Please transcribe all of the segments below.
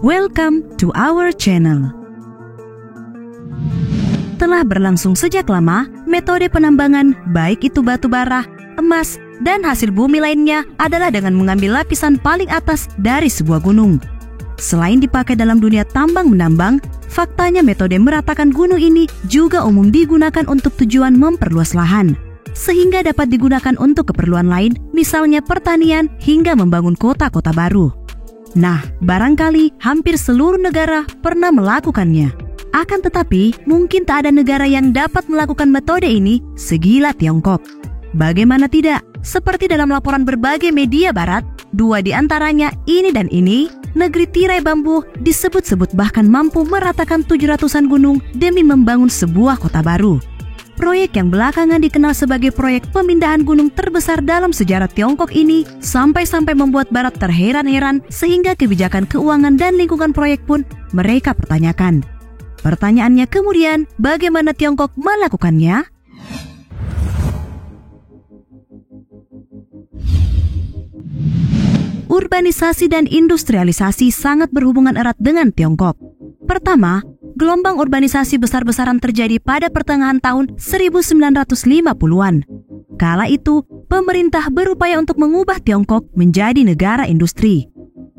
Welcome to our channel. Telah berlangsung sejak lama, metode penambangan baik itu batu bara, emas, dan hasil bumi lainnya adalah dengan mengambil lapisan paling atas dari sebuah gunung. Selain dipakai dalam dunia tambang menambang, faktanya metode meratakan gunung ini juga umum digunakan untuk tujuan memperluas lahan, sehingga dapat digunakan untuk keperluan lain, misalnya pertanian hingga membangun kota-kota baru. Nah, barangkali hampir seluruh negara pernah melakukannya. Akan tetapi, mungkin tak ada negara yang dapat melakukan metode ini segila Tiongkok. Bagaimana tidak? Seperti dalam laporan berbagai media barat, dua di antaranya ini dan ini, negeri tirai bambu disebut-sebut bahkan mampu meratakan 700-an gunung demi membangun sebuah kota baru. Proyek yang belakangan dikenal sebagai proyek pemindahan gunung terbesar dalam sejarah Tiongkok ini sampai-sampai membuat Barat terheran-heran sehingga kebijakan keuangan dan lingkungan proyek pun mereka pertanyakan. Pertanyaannya kemudian, bagaimana Tiongkok melakukannya? Urbanisasi dan industrialisasi sangat berhubungan erat dengan Tiongkok. Pertama, gelombang urbanisasi besar-besaran terjadi pada pertengahan tahun 1950-an. Kala itu, pemerintah berupaya untuk mengubah Tiongkok menjadi negara industri.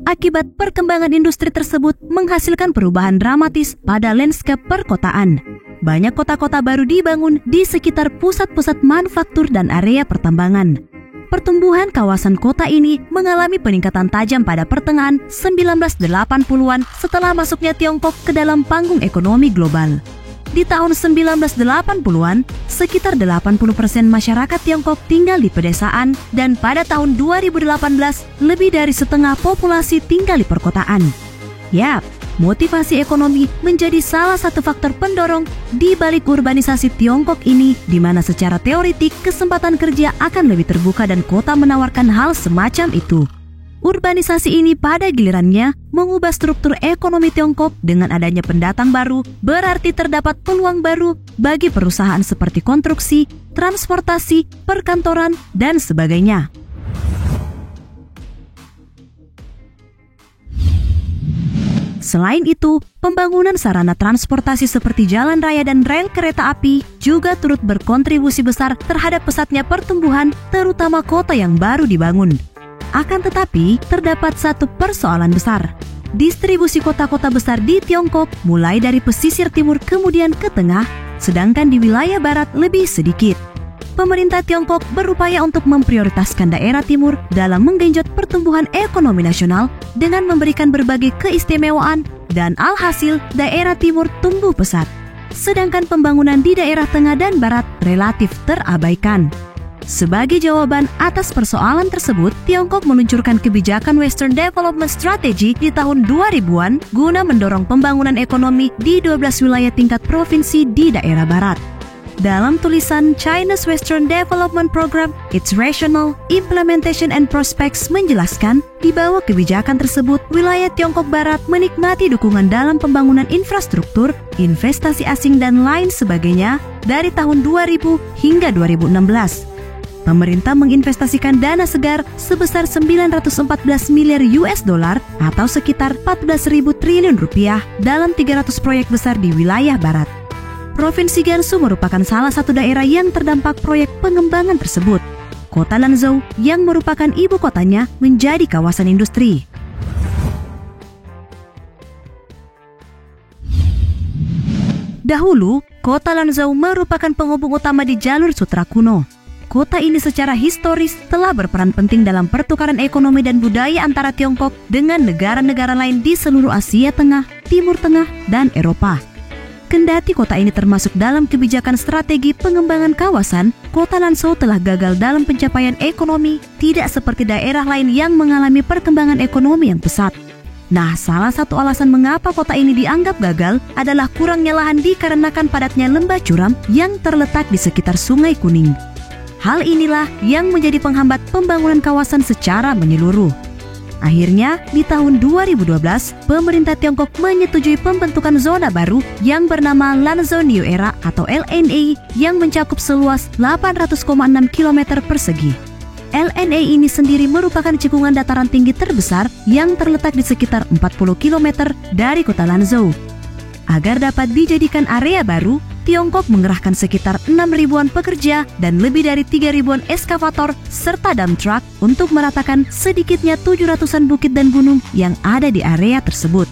Akibat perkembangan industri tersebut menghasilkan perubahan dramatis pada lanskap perkotaan. Banyak kota-kota baru dibangun di sekitar pusat-pusat manufaktur dan area pertambangan. Pertumbuhan kawasan kota ini mengalami peningkatan tajam pada pertengahan 1980-an setelah masuknya Tiongkok ke dalam panggung ekonomi global. Di tahun 1980-an, sekitar 80% masyarakat Tiongkok tinggal di pedesaan dan pada tahun 2018, lebih dari setengah populasi tinggal di perkotaan. Yap, motivasi ekonomi menjadi salah satu faktor pendorong di balik urbanisasi Tiongkok ini, di mana secara teoretik kesempatan kerja akan lebih terbuka dan kota menawarkan hal semacam itu. Urbanisasi ini pada gilirannya mengubah struktur ekonomi Tiongkok. Dengan adanya pendatang baru, berarti terdapat peluang baru bagi perusahaan seperti konstruksi, transportasi, perkantoran, dan sebagainya. Selain itu, pembangunan sarana transportasi seperti jalan raya dan rel kereta api juga turut berkontribusi besar terhadap pesatnya pertumbuhan, terutama kota yang baru dibangun. Akan tetapi, terdapat satu persoalan besar. Distribusi kota-kota besar di Tiongkok mulai dari pesisir timur kemudian ke tengah, sedangkan di wilayah barat lebih sedikit. Pemerintah Tiongkok berupaya untuk memprioritaskan daerah timur dalam menggenjot pertumbuhan ekonomi nasional dengan memberikan berbagai keistimewaan, dan alhasil daerah timur tumbuh pesat. Sedangkan pembangunan di daerah tengah dan barat relatif terabaikan. Sebagai jawaban atas persoalan tersebut, Tiongkok meluncurkan kebijakan Western Development Strategy di tahun 2000-an guna mendorong pembangunan ekonomi di 12 wilayah tingkat provinsi di daerah barat. Dalam tulisan China's Western Development Program, Its Rational Implementation and Prospects menjelaskan, di bawah kebijakan tersebut, wilayah Tiongkok Barat menikmati dukungan dalam pembangunan infrastruktur, investasi asing dan lain sebagainya dari tahun 2000 hingga 2016. Pemerintah menginvestasikan dana segar sebesar 914 miliar US dollar atau sekitar 14.000 triliun rupiah dalam 300 proyek besar di wilayah barat. Provinsi Gansu merupakan salah satu daerah yang terdampak proyek pengembangan tersebut. Kota Lanzhou yang merupakan ibu kotanya menjadi kawasan industri. Dahulu, kota Lanzhou merupakan penghubung utama di jalur sutra kuno. Kota ini secara historis telah berperan penting dalam pertukaran ekonomi dan budaya antara Tiongkok dengan negara-negara lain di seluruh Asia Tengah, Timur Tengah, dan Eropa. Kendati kota ini termasuk dalam kebijakan strategi pengembangan kawasan, kota Lanzhou telah gagal dalam pencapaian ekonomi, tidak seperti daerah lain yang mengalami perkembangan ekonomi yang pesat. Nah, salah satu alasan mengapa kota ini dianggap gagal adalah kurangnya lahan dikarenakan padatnya lembah curam yang terletak di sekitar Sungai Kuning. Hal inilah yang menjadi penghambat pembangunan kawasan secara menyeluruh. Akhirnya, di tahun 2012, pemerintah Tiongkok menyetujui pembentukan zona baru yang bernama Lanzhou New Era atau LNA yang mencakup seluas 800,6 km persegi. LNA ini sendiri merupakan cekungan dataran tinggi terbesar yang terletak di sekitar 40 km dari kota Lanzhou. Agar dapat dijadikan area baru, Tiongkok mengerahkan sekitar 6.000-an pekerja dan lebih dari 3.000-an eskavator serta dump truck untuk meratakan sedikitnya 700-an bukit dan gunung yang ada di area tersebut.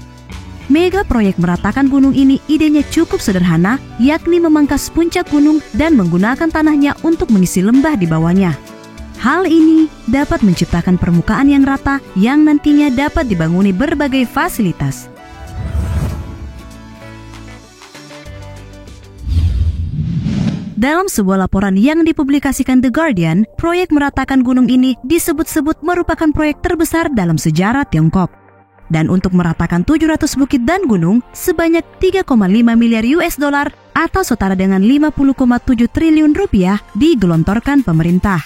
Mega proyek meratakan gunung ini idenya cukup sederhana, yakni memangkas puncak gunung dan menggunakan tanahnya untuk mengisi lembah di bawahnya. Hal ini dapat menciptakan permukaan yang rata yang nantinya dapat dibanguni berbagai fasilitas. Dalam sebuah laporan yang dipublikasikan The Guardian, proyek meratakan gunung ini disebut-sebut merupakan proyek terbesar dalam sejarah Tiongkok. Dan untuk meratakan 700 bukit dan gunung sebanyak 3,5 miliar US dollar atau setara dengan 50,7 triliun rupiah digelontorkan pemerintah.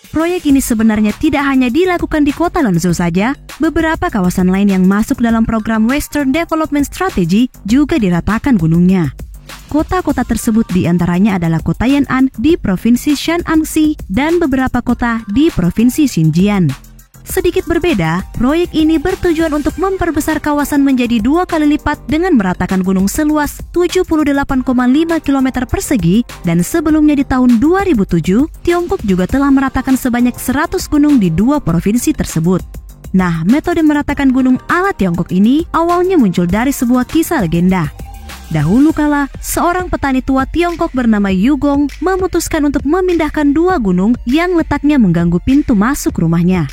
Proyek ini sebenarnya tidak hanya dilakukan di kota Lanzhou saja, beberapa kawasan lain yang masuk dalam program Western Development Strategy juga diratakan gunungnya. Kota-kota tersebut diantaranya adalah kota Yan'an di Provinsi Shanxi dan beberapa kota di Provinsi Xinjiang. Sedikit berbeda, proyek ini bertujuan untuk memperbesar kawasan menjadi 2 kali lipat dengan meratakan gunung seluas 78,5 km persegi dan sebelumnya di tahun 2007, Tiongkok juga telah meratakan sebanyak 100 gunung di 2 provinsi tersebut. Nah, metode meratakan gunung ala Tiongkok ini awalnya muncul dari sebuah kisah legenda. Dahulu kala, seorang petani tua Tiongkok bernama Yu Gong memutuskan untuk memindahkan 2 gunung yang letaknya mengganggu pintu masuk rumahnya.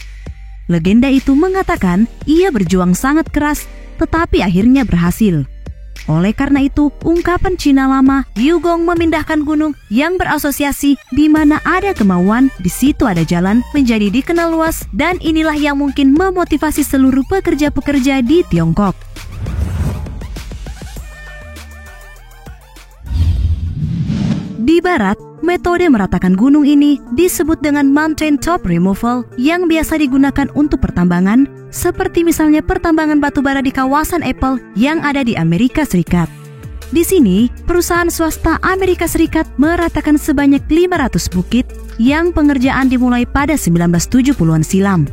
Legenda itu mengatakan ia berjuang sangat keras, tetapi akhirnya berhasil. Oleh karena itu, ungkapan Cina lama, Yu Gong memindahkan gunung yang berasosiasi di mana ada kemauan, di situ ada jalan, menjadi dikenal luas dan inilah yang mungkin memotivasi seluruh pekerja-pekerja di Tiongkok. Di barat, metode meratakan gunung ini disebut dengan mountain top removal yang biasa digunakan untuk pertambangan, seperti misalnya pertambangan batubara di kawasan Apple yang ada di Amerika Serikat. Di sini, perusahaan swasta Amerika Serikat meratakan sebanyak 500 bukit yang pengerjaan dimulai pada 1970-an silam.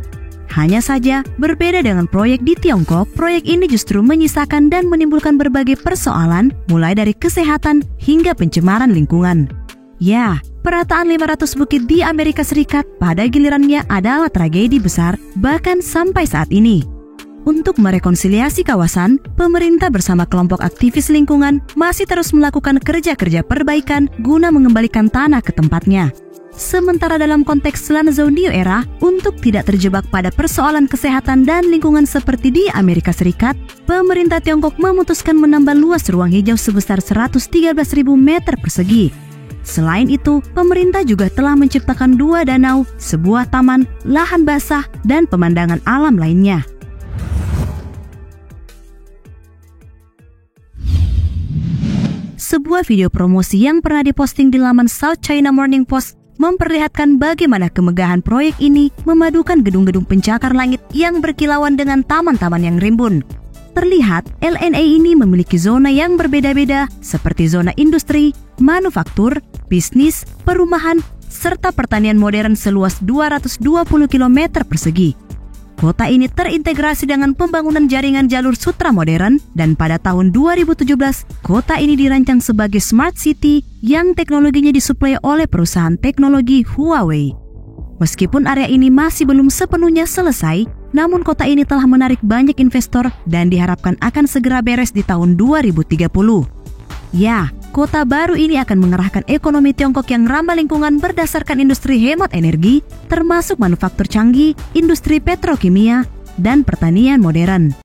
Hanya saja, berbeda dengan proyek di Tiongkok, proyek ini justru menyisakan dan menimbulkan berbagai persoalan, mulai dari kesehatan hingga pencemaran lingkungan. Ya, perataan 500 bukit di Amerika Serikat pada gilirannya adalah tragedi besar, bahkan sampai saat ini. Untuk merekonsiliasi kawasan, pemerintah bersama kelompok aktivis lingkungan masih terus melakukan kerja-kerja perbaikan guna mengembalikan tanah ke tempatnya. Sementara dalam konteks Lanzhou New Era, untuk tidak terjebak pada persoalan kesehatan dan lingkungan seperti di Amerika Serikat, pemerintah Tiongkok memutuskan menambah luas ruang hijau sebesar 113.000 meter persegi. Selain itu, pemerintah juga telah menciptakan 2 danau, sebuah taman, lahan basah, dan pemandangan alam lainnya. Sebuah video promosi yang pernah diposting di laman South China Morning Post memperlihatkan bagaimana kemegahan proyek ini memadukan gedung-gedung pencakar langit yang berkilauan dengan taman-taman yang rimbun. Terlihat, LNA ini memiliki zona yang berbeda-beda seperti zona industri, manufaktur, bisnis, perumahan, serta pertanian modern seluas 220 km persegi. Kota ini terintegrasi dengan pembangunan jaringan jalur sutra modern dan pada tahun 2017, kota ini dirancang sebagai Smart City yang teknologinya disuplai oleh perusahaan teknologi Huawei. Meskipun area ini masih belum sepenuhnya selesai, namun kota ini telah menarik banyak investor dan diharapkan akan segera beres di tahun 2030. Ya, kota baru ini akan mengerahkan ekonomi Tiongkok yang ramah lingkungan berdasarkan industri hemat energi, termasuk manufaktur canggih, industri petrokimia, dan pertanian modern.